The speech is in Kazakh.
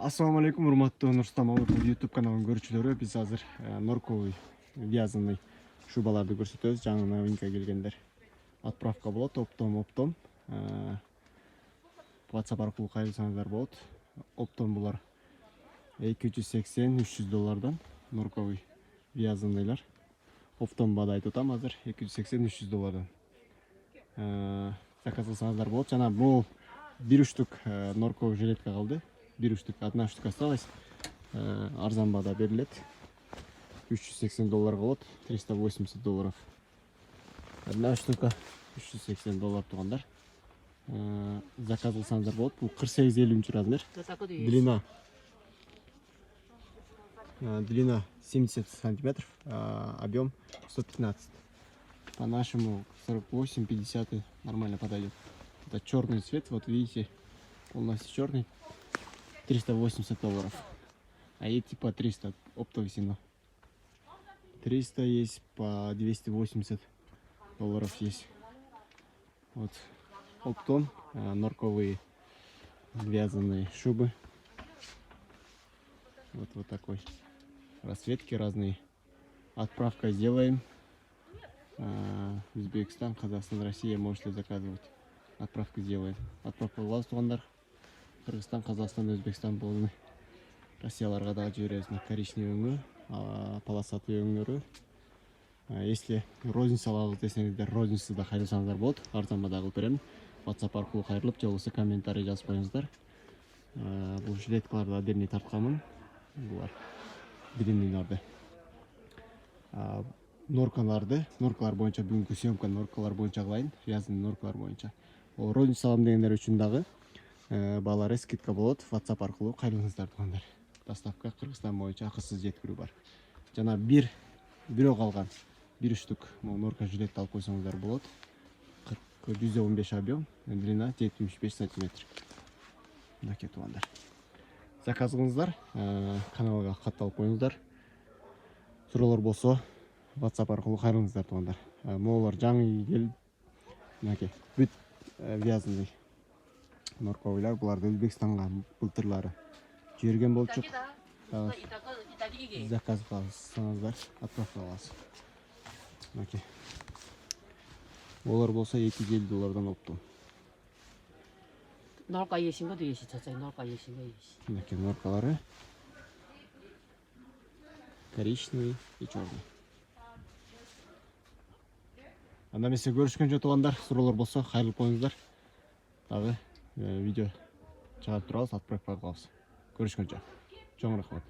Ассаламу алейкум, урматтуу Нурстам Мамытов YouTube каналынын көрүүчүлөрү. Биз азыр норковый вязаный шубаларды көрсөтөбүз. Жаңы новинка келгендер. Отправка болот, оптом. WhatsApp аркылуу кайрылсаңыздар болот. Оптом булар $280–300 норковый вязаныйлар. Оптом баада айтып атам азыр $280–300. Заказ кылсаңыздар болот. Жана бул бир штук норковый жилетка калды. Одна штука осталась. Арзан баада берилет. $380 болот, $380. Одна штука $380 тугандар. Заказ кылсаңыздар болот. Бул 48-50 размер. Длина 70 сантиметров, объем 115. По нашему 48-50 нормально подойдет. Это черный цвет, вот видите, полностью черный. $380. А эти по 300 оптовый сильно. 300 есть, по $280 есть. Вот оптом норковые вязаные шубы. Вот такой расцветки разные. Отправка сделаем. Узбекистан, Казахстан, Россия, можете заказывать. Отправку сделаем. Отправка в тугандар. Кыргызстан, Казахстан, Өзбекстан болду. Россияларга дагы жиберебиз. Коричневый өңү, полосатый өңүрү. Если розница алабыз десеңиздер, розница да кайрылсаңыздар болот. Арзан баада кылып берем. WhatsApp аркылуу кайрылып, же болбосо комментарий жазып коюңуздар. Бул жилеткаларды отдельный тартканмын. Булар длинныйларды. Норкалар боюнча бүгүнкү съемка норкалар боюнча кылайын. Вязаный норкалар боюнча. Розница алам дегендер үчүн дагы балары скидка болот. WhatsApp аркылуу кайрылыңыздар тугандар. Доставка Кыргызстан боюнча акысыз жеткирүү бар. Жана бирөө калган бир штук норка жилет алып койсоңуздар болот. 115 объем, длина 75 сантиметр. Мынакей тугандар. Заказ кылыңыздар, каналга катталып коюңуздар. Суроолор болсо WhatsApp аркылуу кайрылыңыздар тугандар. Могулар жаңы келип, мынакей бүт вязаный норковыйлар, буларды Өзбекстанга былтырлары жиберген болчук. Заказ кылсаңыздар, отправка кыласыз. Мынакей. Олар болсо $250 оптом. Норка ешинге де еши, чачай норка ешинге еши. Мынакей норкалары. Коричневый и черный. Анда эмесе көрүшкөнчө тугандар, суроолор болсо кайрылып коюңуздар. Дагы видео чыгарып турабыз, отправка кылабыз. Көрүшкөнчө. Чоң рахмат.